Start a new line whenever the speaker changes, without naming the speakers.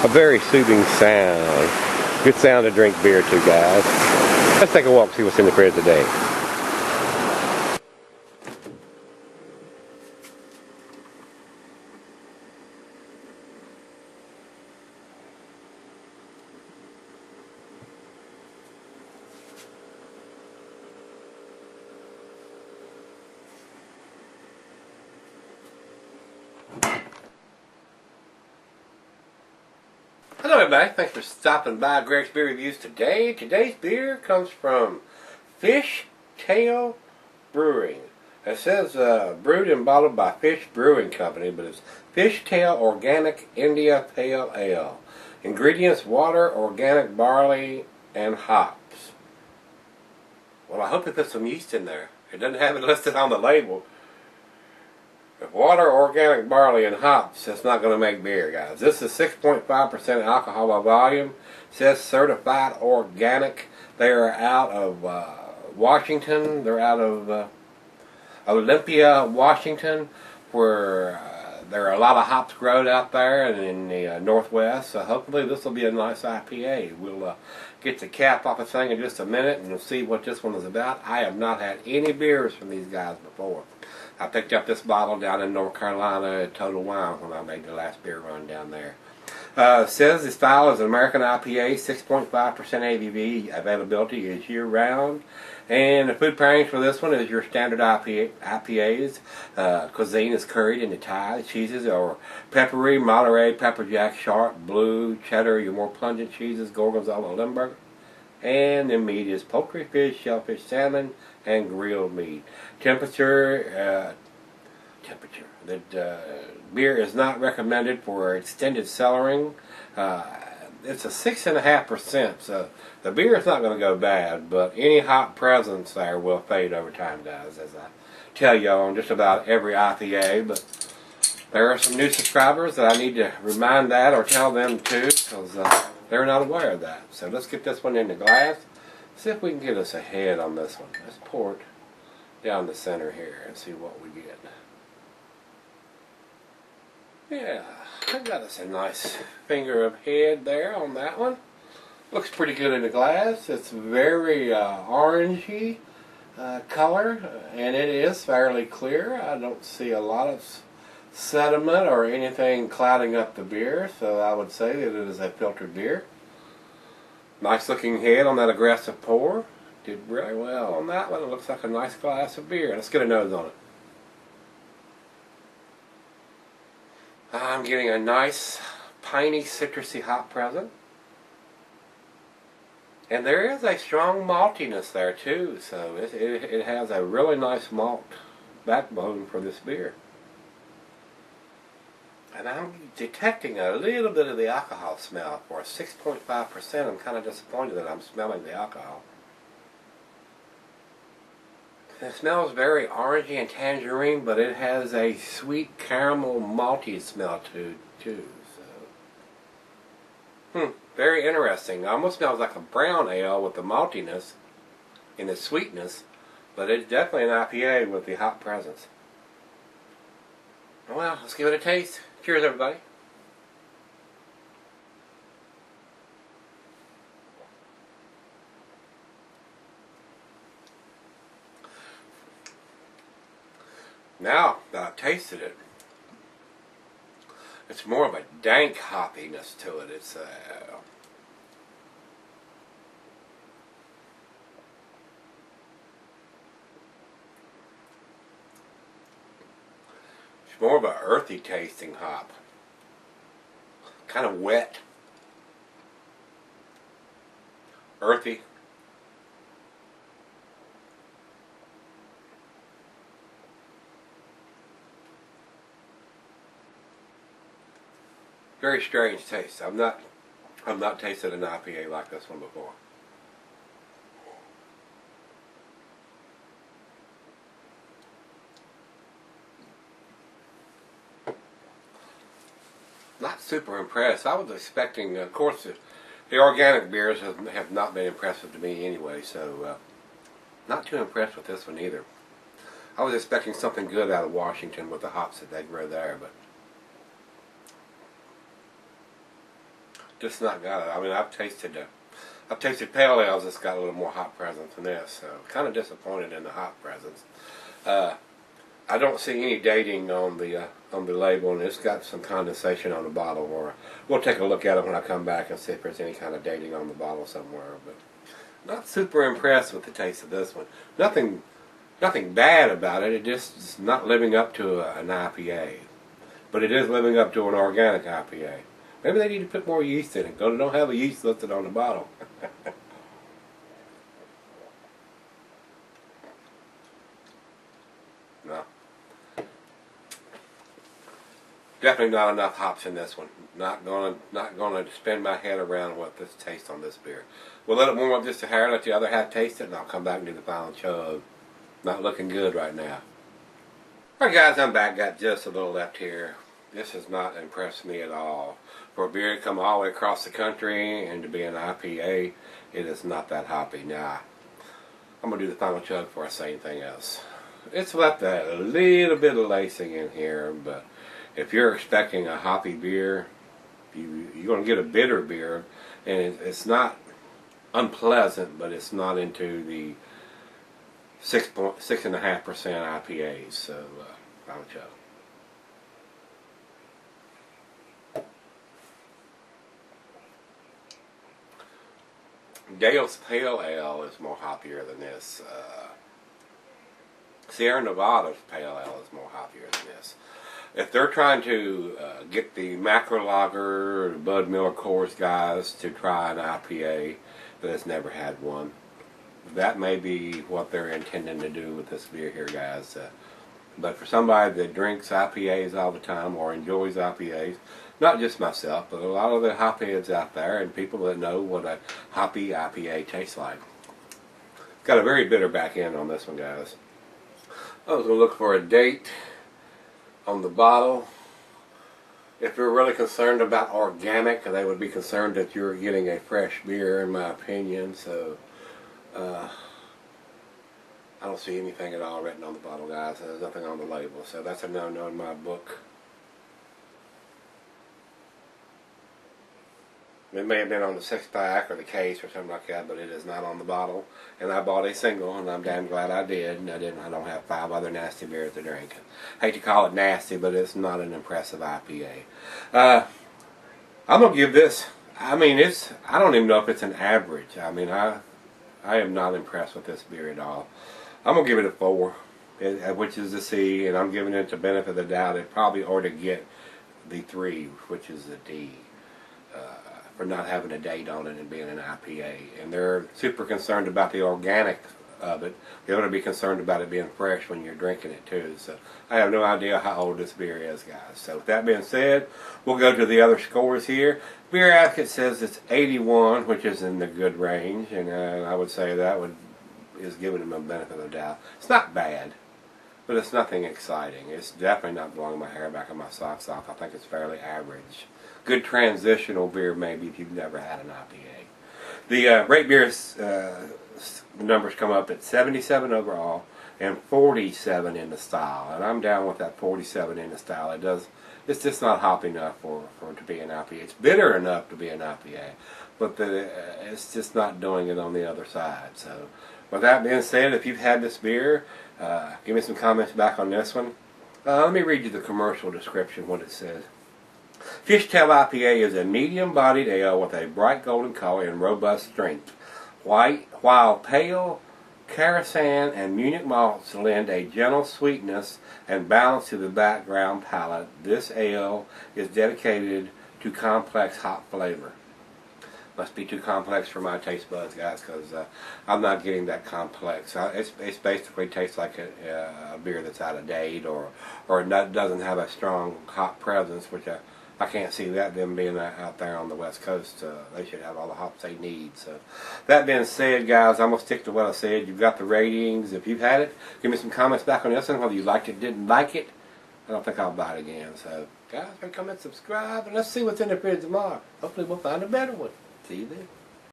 A very soothing sound. Good sound to drink beer to, guys. Let's take a walk, see what's in the fridge today. Hello everybody, thanks for stopping by Gregsbeerreviews today. Today's beer comes from Fish Tail Brewing. It says brewed and bottled by Fish Brewing Company, but it's Fish Tail Organic India Pale Ale. Ingredients: water, organic barley, and hops. Well, I hope they put some yeast in there. It doesn't have it listed on the label. Water, organic barley, and hops, that's not going to make beer, guys. This is 6.5% alcohol by volume. It says certified organic. They are out of Washington. They're out of Olympia, Washington, where there are a lot of hops grown out there and in the Northwest. So hopefully this will be a nice IPA. We'll get the cap off the thing in just a minute and we'll see what this one is about. I have not had any beers from these guys before. I picked up this bottle down in North Carolina at Total Wine when I made the last beer run down there. It says the style is an American IPA, 6.5% ABV. Availability is year-round. And the food pairings for this one is your standard IPAs. Cuisine is curried into Thai. Cheeses are peppery, Monterey, pepper jack, sharp, blue, cheddar, your more pungent cheeses, gorgonzola, Limburger. And the meat is poultry, fish, shellfish, salmon, and grilled meat. Temperature. The beer is not recommended for extended cellaring. It's a 6.5%, so the beer is not going to go bad, but any hop presence there will fade over time, guys, as I tell you on just about every IPA. But there are some new subscribers that I need to remind that or tell them too, because they're not aware of that. So let's get this one in the glass. See if we can get us ahead on this one. Let's pour it down the center here and see what we get. Yeah, I got us a nice finger of head there on that one. Looks pretty good in the glass. It's very orangey color, and it is fairly clear. I don't see a lot of sediment or anything clouding up the beer, so I would say that it is a filtered beer. Nice looking head on that aggressive pour. Did really well on that one. It looks like a nice glass of beer. Let's get a nose on it. I'm getting a nice piney citrusy hop present. And there is a strong maltiness there too, so it has a really nice malt backbone for this beer. And I'm detecting a little bit of the alcohol smell. For a 6.5%, I'm kind of disappointed that I'm smelling the alcohol. It smells very orangey and tangerine, but it has a sweet caramel malty smell too. So, very interesting. It almost smells like a brown ale with the maltiness and the sweetness, but it's definitely an IPA with the hop presence. Well, let's give it a taste. Cheers, everybody. Now that I've tasted it, it's more of a dank hoppiness to it. It's more of an earthy tasting hop. Kind of wet. Earthy. Very strange taste. I've not tasted an IPA like this one before. Not super impressed. I was expecting, of course, the organic beers have not been impressive to me anyway, so not too impressed with this one either. I was expecting something good out of Washington with the hops that they grow there, but Just not got it. I mean, I've tasted pale ales that's got a little more hop presence than this, so kind of disappointed in the hop presence. I don't see any dating on the label, and it's got some condensation on the bottle. Or we'll take a look at it when I come back and see if there's any kind of dating on the bottle somewhere. But not super impressed with the taste of this one. Nothing bad about it. It just is not living up to an IPA, but it is living up to an organic IPA. Maybe they need to put more yeast in it. They don't have a yeast listed on the bottle. No. Definitely not enough hops in this one. Not gonna spin my head around what this tastes on this beer. We'll let it warm up just a hair, let the other half taste it, and I'll come back and do the final chug. Not looking good right now. Alright guys, I'm back. Got just a little left here. This has not impressed me at all. For a beer to come all the way across the country and to be an IPA, it is not that hoppy. Now, I'm going to do the final chug before I say anything else. It's left a little bit of lacing in here, but if you're expecting a hoppy beer, you're going to get a bitter beer, and it's not unpleasant, but it's not into the 6.5% IPAs. So, final chug. Dale's Pale Ale is more hoppier than this. Sierra Nevada's Pale Ale is more hoppier than this. If they're trying to get the Macro Lager, the Bud Miller Coors guys to try an IPA that has never had one, that may be what they're intending to do with this beer here, guys. But for somebody that drinks IPAs all the time or enjoys IPAs, not just myself, but a lot of the hopheads out there and people that know what a hoppy IPA tastes like. Got a very bitter back end on this one, guys. I was going to look for a date on the bottle. If you're really concerned about organic, they would be concerned that you're getting a fresh beer, in my opinion. So, I don't see anything at all written on the bottle, guys. There's nothing on the label, so that's a no-no in my book. It may have been on the 6-pack or the case or something like that, but it is not on the bottle. And I bought a single, and I'm damn glad I did. And I don't have 5 other nasty beers to drink. Hate to call it nasty, but it's not an impressive IPA. I'm gonna give this. I mean, I don't even know if it's an average. I mean, I am not impressed with this beer at all. I'm gonna give it a 4, which is a C, and I'm giving it the benefit of the doubt. It probably ought to get the 3, which is a D. For not having a date on it and being an IPA. And they're super concerned about the organic of it. They ought to be concerned about it being fresh when you're drinking it too. So I have no idea how old this beer is, guys. So with that being said, we'll go to the other scores here. Beer Advocate says it's 81, which is in the good range. And I would say that is giving them a benefit of the doubt. It's not bad, but it's nothing exciting. It's definitely not blowing my hair back on my socks off. I think it's fairly average. Good transitional beer, maybe, if you've never had an IPA. The Rate Beer's numbers come up at 77 overall and 47 in the style. And I'm down with that 47 in the style. It's just not hoppy enough for it to be an IPA. It's bitter enough to be an IPA, but it's just not doing it on the other side. So, with that being said, if you've had this beer, give me some comments back on this one. Let me read you the commercial description, what it says. Fishtail IPA is a medium-bodied ale with a bright golden color and robust strength. While pale, Karasan and Munich malts lend a gentle sweetness and balance to the background palate, this ale is dedicated to complex hop flavor. Must be too complex for my taste buds, guys, because I'm not getting that complex. It basically tastes like a beer that's out of date or doesn't have a strong hop presence, which I can't see that them being out there on the West Coast. They should have all the hops they need. So, that being said, guys, I'm going to stick to what I said. You've got the ratings. If you've had it, give me some comments back on this one, whether you liked it, didn't like it. I don't think I'll buy it again. So, guys, comment, subscribe, and let's see what's in the fridge tomorrow. Hopefully we'll find a better one. See you then.